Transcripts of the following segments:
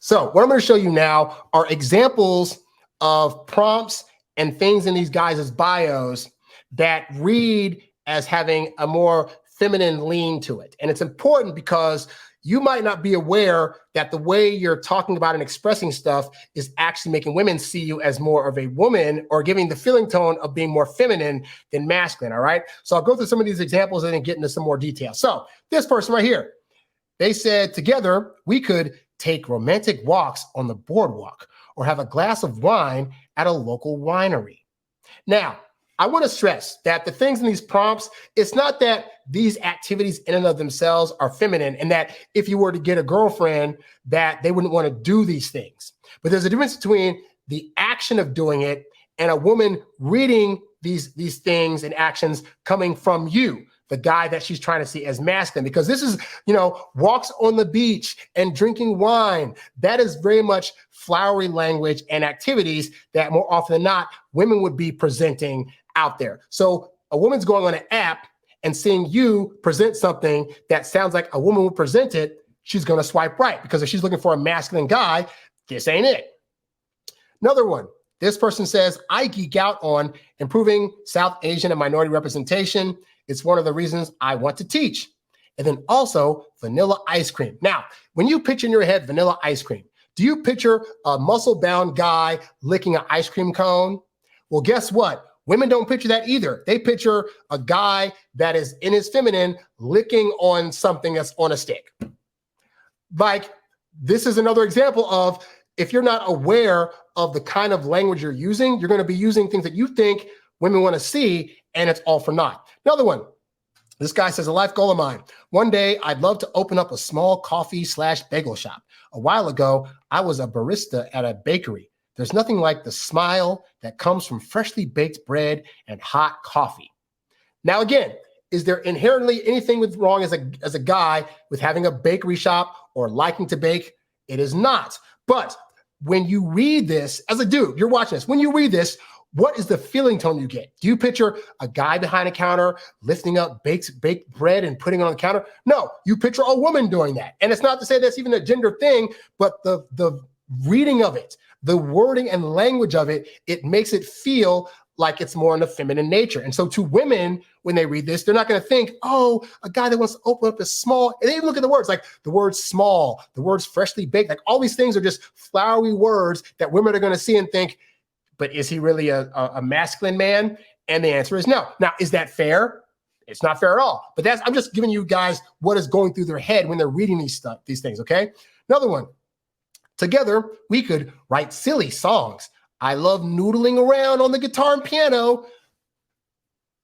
So what I'm going to show you now are examples of prompts and things in these guys' bios that read as having a more feminine lean to it. And it's important because you might not be aware that the way you're talking about and expressing stuff is actually making women see you as more of a woman or giving the feeling tone of being more feminine than masculine, all right? So I'll go through some of these examples and then get into some more detail. So this person right here, they said, together, we could take romantic walks on the boardwalk or have a glass of wine at a local winery. Now, I want to stress that the things in these prompts, it's not that these activities in and of themselves are feminine and that if you were to get a girlfriend that they wouldn't want to do these things. But there's a difference between the action of doing it and a woman reading these things and actions coming from you, the guy that she's trying to see as masculine, because this is, walks on the beach and drinking wine. That is very much flowery language and activities that more often than not, women would be presenting out there. So a woman's going on an app and seeing you present something that sounds like a woman would present it, she's going to swipe right, because if she's looking for a masculine guy, this ain't it. Another one, this person says, I geek out on improving South Asian and minority representation. It's one of the reasons I want to teach. And then also vanilla ice cream. Now, when you picture in your head vanilla ice cream, do you picture a muscle-bound guy licking an ice cream cone? Well, guess what? Women don't picture that either. They picture a guy that is in his feminine licking on something that's on a stick. Like, this is another example of if you're not aware of the kind of language you're using, you're going to be using things that you think women want to see, and it's all for naught. Another one. This guy says, a life goal of mine. One day, I'd love to open up a small coffee/bagel shop. A while ago, I was a barista at a bakery. There's nothing like the smile that comes from freshly baked bread and hot coffee. Now, again, is there inherently anything wrong as a guy with having a bakery shop or liking to bake? It is not. But when you read this, as a dude, you're watching this, when you read this, what is the feeling tone you get? Do you picture a guy behind a counter lifting up baked bread and putting it on the counter? No, you picture a woman doing that. And it's not to say that's even a gender thing, but the reading of it, the wording and language of it, it makes it feel like it's more in the feminine nature. And so to women, when they read this, they're not going to think, oh, a guy that wants to open up a small, and they even look at the words, like the word small, the words freshly baked, like all these things are just flowery words that women are going to see and think, but is he really a masculine man? And the answer is no. Now, is that fair? It's not fair at all. But I'm just giving you guys what is going through their head when they're reading these things, okay? Another one. Together, we could write silly songs. I love noodling around on the guitar and piano.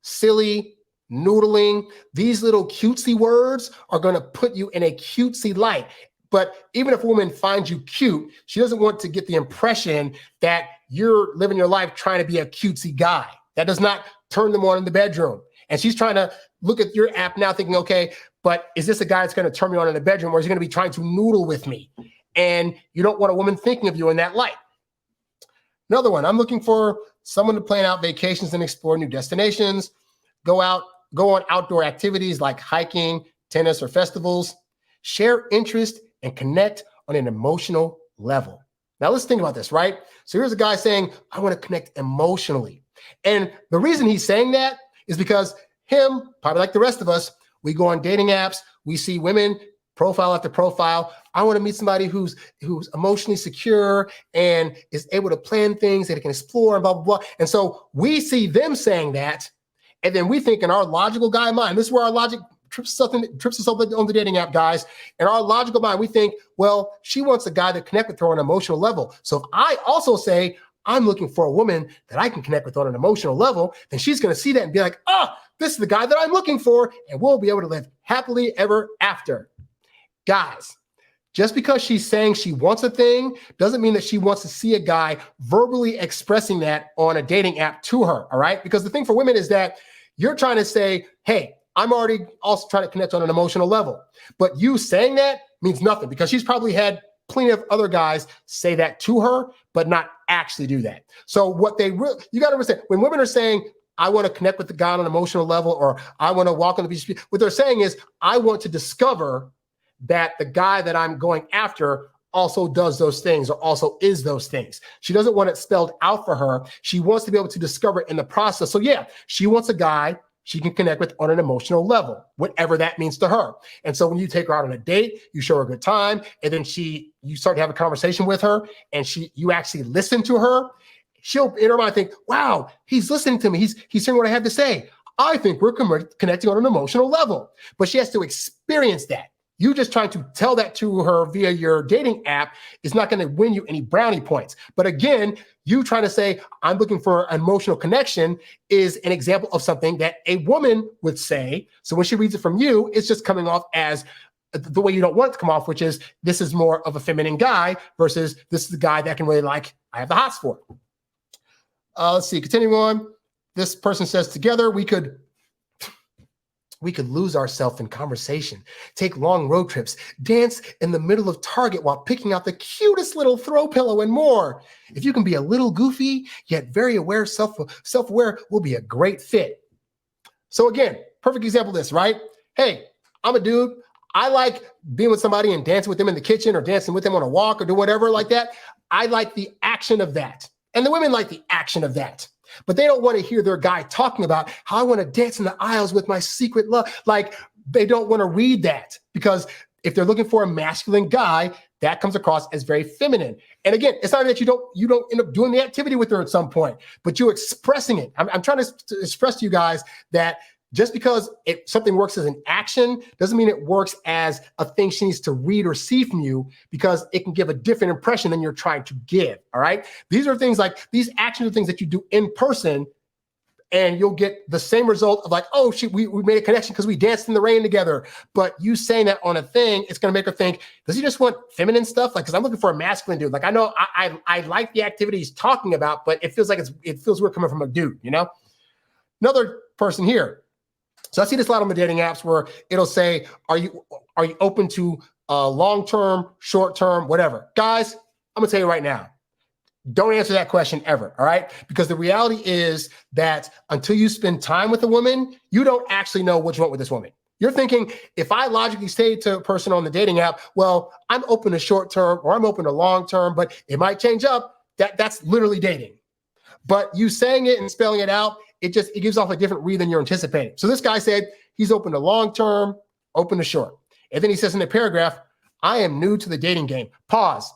Silly, noodling, these little cutesy words are going to put you in a cutesy light. But even if a woman finds you cute, she doesn't want to get the impression that you're living your life trying to be a cutesy guy. That does not turn them on in the bedroom. And she's trying to look at your app now thinking, okay, but is this a guy that's going to turn me on in the bedroom, or is he going to be trying to noodle with me? And you don't want a woman thinking of you in that light. Another one, I'm looking for someone to plan out vacations and explore new destinations, go on outdoor activities like hiking, tennis, or festivals, share interest, and connect on an emotional level. Now let's think about this, right? So here's a guy saying, I want to connect emotionally. And the reason he's saying that is because him, probably like the rest of us, we go on dating apps, we see women profile after profile. I want to meet somebody who's emotionally secure and is able to plan things that it can explore and blah, blah, blah. And so we see them saying that, and then we think in our logical guy mind, this is where our logic trips us up on the dating app, guys. In our logical mind, we think, well, she wants a guy to connect with her on an emotional level. So if I also say, I'm looking for a woman that I can connect with on an emotional level, then she's going to see that and be like, this is the guy that I'm looking for, and we'll be able to live happily ever after. Guys, just because she's saying she wants a thing doesn't mean that she wants to see a guy verbally expressing that on a dating app to her, all right? Because the thing for women is that you're trying to say, hey, I'm already also trying to connect on an emotional level. But you saying that means nothing, because she's probably had plenty of other guys say that to her, but not actually do that. So what you got to understand, when women are saying, I want to connect with the guy on an emotional level, or I want to walk on the beach, what they're saying is, I want to discover that the guy that I'm going after also does those things or also is those things. She doesn't want it spelled out for her. She wants to be able to discover it in the process. So yeah, she wants a guy she can connect with on an emotional level, whatever that means to her. And so when you take her out on a date, you show her a good time, and then you start to have a conversation with her, and you actually listen to her, she'll in her mind think, wow, he's listening to me. He's hearing what I have to say. I think we're connecting on an emotional level. But she has to experience that. You just trying to tell that to her via your dating app is not going to win you any brownie points. But again, you trying to say, I'm looking for an emotional connection is an example of something that a woman would say. So when she reads it from you, it's just coming off as the way you don't want it to come off, which is this is more of a feminine guy versus this is the guy that can really I have the hots for. Let's see, continuing on. This person says, together we could lose ourselves in conversation, take long road trips, dance in the middle of Target while picking out the cutest little throw pillow and more. If you can be a little goofy, yet very aware, self-aware, will be a great fit. So again, perfect example of this, right? Hey, I'm a dude. I like being with somebody and dancing with them in the kitchen or dancing with them on a walk or do whatever like that. I like the action of that. And the women like the action of that. But they don't want to hear their guy talking about how I want to dance in the aisles with my secret love. They don't want to read that, because if they're looking for a masculine guy, that comes across as very feminine. And again, it's not that you don't end up doing the activity with her at some point, but you're expressing it. I'm trying to express to you guys that just because something works as an action doesn't mean it works as a thing she needs to read or see from you, because it can give a different impression than you're trying to give, all right? These are things these actions are things that you do in person, and you'll get the same result of oh, we made a connection because we danced in the rain together. But you saying that on a thing, it's going to make her think, does he just want feminine stuff? Because I'm looking for a masculine dude. I know I like the activity he's talking about, but it feels weird coming from a dude, Another person here. So I see this a lot on the dating apps where it'll say, are you open to long-term, short-term, whatever? Guys, I'm going to tell you right now, don't answer that question ever, all right? Because the reality is that until you spend time with a woman, you don't actually know what you want with this woman. You're thinking, if I logically say to a person on the dating app, well, I'm open to short-term or I'm open to long-term, but it might change up, that's literally dating. But you saying it and spelling it out, it gives off a different read than you're anticipating. So this guy said he's open to long-term, open to short. And then he says in the paragraph, I am new to the dating game. Pause.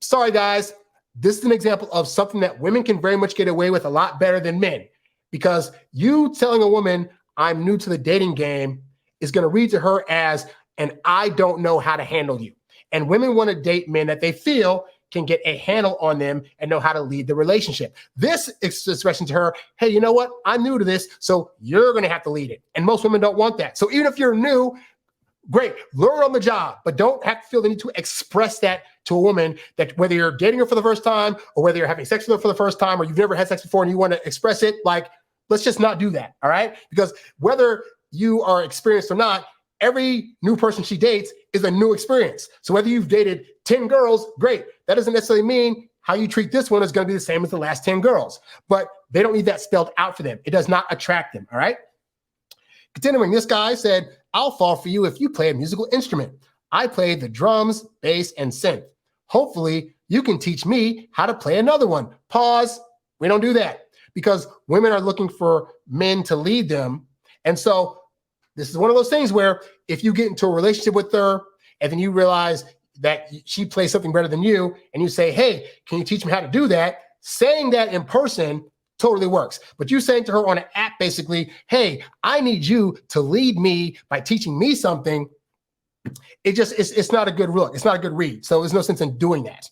Sorry, guys. This is an example of something that women can very much get away with a lot better than men, because you telling a woman I'm new to the dating game is going to read to her as, and I don't know how to handle you. And women want to date men that they feel can get a handle on them and know how to lead the relationship. This expression to her, hey, you know what? I'm new to this, so you're going to have to lead it. And most women don't want that. So even if you're new, great, learn on the job, but don't have to feel the need to express that to a woman, that whether you're dating her for the first time or whether you're having sex with her for the first time or you've never had sex before and you want to express it, let's just not do that, all right? Because whether you are experienced or not, every new person she dates is a new experience. So whether you've dated 10 girls, great. That doesn't necessarily mean how you treat this one is going to be the same as the last 10 girls. But they don't need that spelled out for them. It does not attract them, all right? Continuing, this guy said, I'll fall for you if you play a musical instrument. I play the drums, bass, and synth. Hopefully, you can teach me how to play another one. Pause. We don't do that, because women are looking for men to lead them. And so this is one of those things where if you get into a relationship with her and then you realize that she plays something better than you and you say, hey, can you teach me how to do that? Saying that in person totally works. But you saying to her on an app, basically, hey, I need you to lead me by teaching me something. It's not a good look. It's not a good read. So there's no sense in doing that.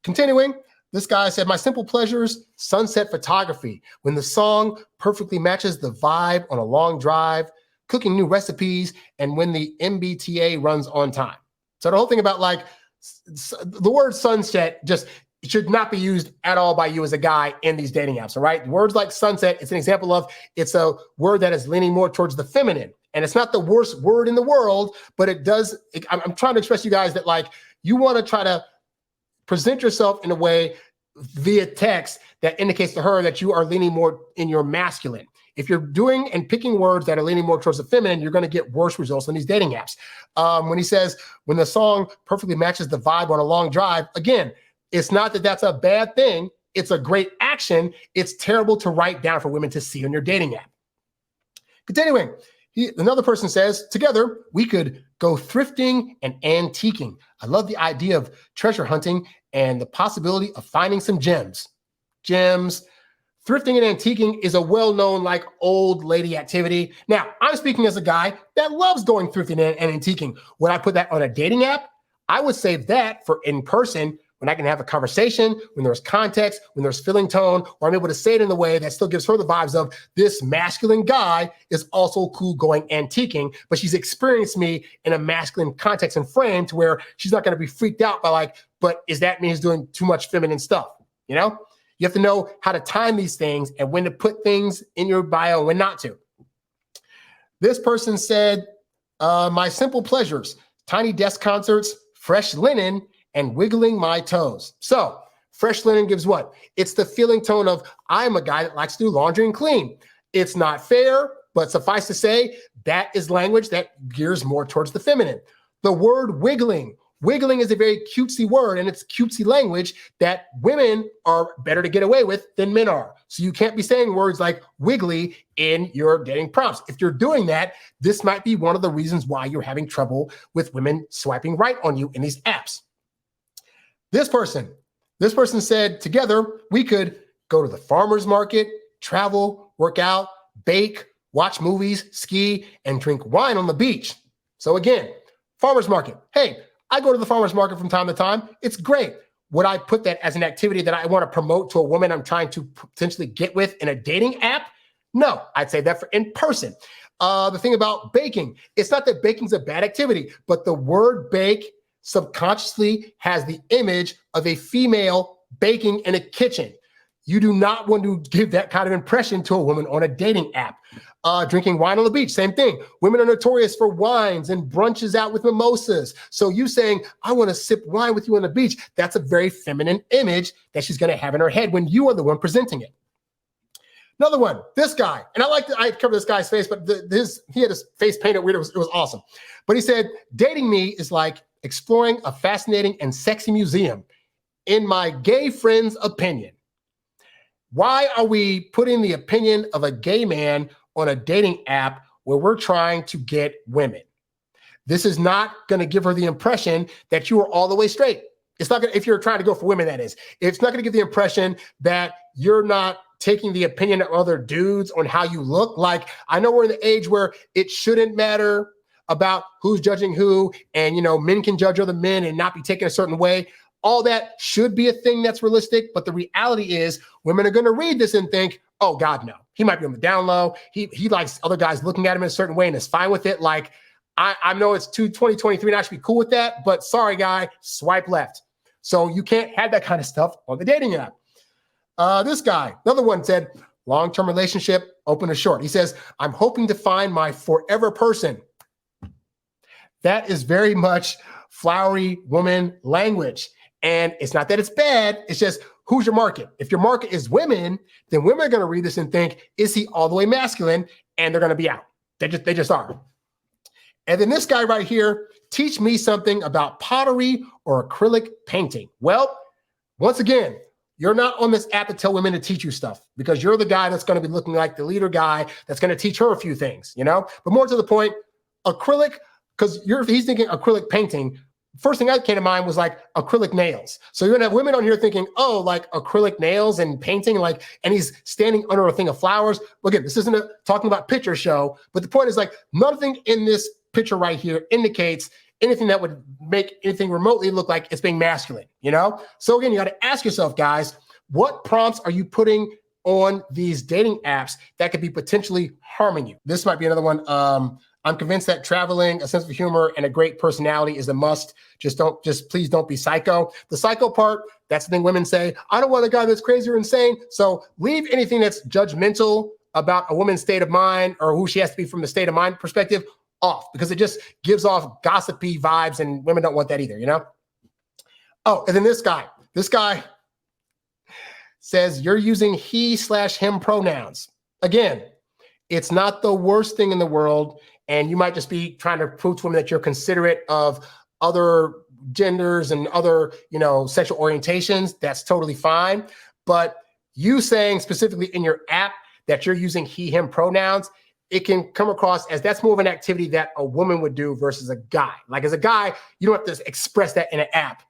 Continuing, this guy said, my simple pleasures, sunset photography, when the song perfectly matches the vibe on a long drive, cooking new recipes, and when the MBTA runs on time. So the whole thing about the word sunset just should not be used at all by you as a guy in these dating apps, all right? Words like sunset, it's an example of, it's a word that is leaning more towards the feminine. And it's not the worst word in the world, but I'm trying to express to you guys that you want to try to present yourself in a way via text that indicates to her that you are leaning more in your masculine. If you're doing and picking words that are leaning more towards the feminine, you're going to get worse results on these dating apps. When he says, when the song perfectly matches the vibe on a long drive, again, it's not that that's a bad thing. It's a great action. It's terrible to write down for women to see on your dating app. Continuing, another person says, together, we could go thrifting and antiquing. I love the idea of treasure hunting and the possibility of finding some gems. Gems. Thrifting and antiquing is a well-known, like, old lady activity. Now, I'm speaking as a guy that loves going thrifting and antiquing. Would I put that on a dating app? I would save that for in person, when I can have a conversation, when there's context, when there's feeling tone, or I'm able to say it in a way that still gives her the vibes of this masculine guy is also cool going antiquing, but she's experienced me in a masculine context and frame to where she's not going to be freaked out by like, but is that me he's doing too much feminine stuff? You know, you have to know how to time these things and when to put things in your bio and when not to. This person said, my simple pleasures, tiny desk concerts, fresh linen, and wiggling my toes. So fresh linen gives what? It's the feeling tone of, I'm a guy that likes to do laundry and clean. It's not fair, but suffice to say, that is language that gears more towards the feminine. The word wiggling. Wiggling is a very cutesy word, and it's cutesy language that women are better to get away with than men are. So you can't be saying words like wiggly in your dating prompts. If you're doing that, this might be one of the reasons why you're having trouble with women swiping right on you in these apps. This person said, together, we could go to the farmer's market, travel, work out, bake, watch movies, ski, and drink wine on the beach. So again, farmer's market. Hey, I go to the farmer's market from time to time. It's great. Would I put that as an activity that I want to promote to a woman I'm trying to potentially get with in a dating app? No, I'd say that for in person. The thing about baking, it's not that baking's a bad activity, but the word bake subconsciously has the image of a female baking in a kitchen. You do not want to give that kind of impression to a woman on a dating app. Drinking wine on the beach, same thing. Women are notorious for wines and brunches out with mimosas. So you saying, I want to sip wine with you on the beach, that's a very feminine image that she's going to have in her head when you are the one presenting it. Another one, this guy, and I covered this guy's face, but he had his face painted weird. It was awesome. But he said, dating me is like exploring a fascinating and sexy museum, in my gay friend's opinion. Why are we putting the opinion of a gay man on a dating app where we're trying to get women? This is not going to give her the impression that you are all the way straight. It's not going to, if you're trying to go for women, that is. It's not going to give the impression that you're not taking the opinion of other dudes on how you look. Like, I know we're in the age where it shouldn't matter about who's judging who, and, you know, men can judge other men and not be taken a certain way. All that should be a thing that's realistic, but the reality is women are going to read this and think, oh God, no, he might be on the down low. He likes other guys looking at him in a certain way and is fine with it. Like, I know it's 2023 and I should be cool with that, but sorry, guy, swipe left. So you can't have that kind of stuff on the dating app. This guy, another one, said, long-term relationship, open or short. He says, I'm hoping to find my forever person. That is very much flowery woman language. And it's not that it's bad. It's just, who's your market? If your market is women, then women are going to read this and think, is he all the way masculine? And they're going to be out. They just are. And then this guy right here, teach me something about pottery or acrylic painting. Well, once again, you're not on this app to tell women to teach you stuff, because you're the guy that's going to be looking like the leader guy that's going to teach her a few things, you know? But more to the point, acrylic, because he's thinking acrylic painting. First thing that came to mind was like acrylic nails. So you're going to have women on here thinking, oh, like acrylic nails and painting, like, and he's standing under a thing of flowers. Look, again, this isn't talking about picture show, but the point is, like, nothing in this picture right here indicates anything that would make anything remotely look like it's being masculine, you know? So again, you got to ask yourself, guys, what prompts are you putting on these dating apps that could be potentially harming you? This might be another one. I'm convinced that traveling, a sense of humor, and a great personality is a must. Please don't be psycho. The psycho part, that's the thing women say, I don't want a guy that's crazy or insane. So leave anything that's judgmental about a woman's state of mind or who she has to be from the state of mind perspective off, because it just gives off gossipy vibes, and women don't want that either, you know? Oh, and then this guy says you're using he/him pronouns. Again, It's not the worst thing in the world. And you might just be trying to prove to women that you're considerate of other genders and other, sexual orientations. That's totally fine. But you saying specifically in your app that you're using he, him pronouns, it can come across as that's more of an activity that a woman would do versus a guy. Like as a guy, you don't have to express that in an app.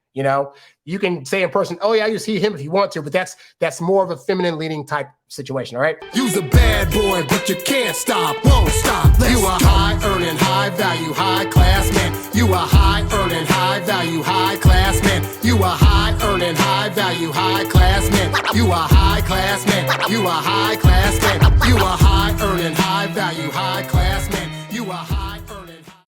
You can say in person, oh yeah, I use he, him if you want to, but that's more of a feminine leaning type situation, all right? You's a bad boy, but you can't stop, won't stop. You a high earning, high value, high class man. You a high earning, high value, high class man. You a high earning, high value, high class man. You a high class man. You a high class man. You a high earning, high value, high class man.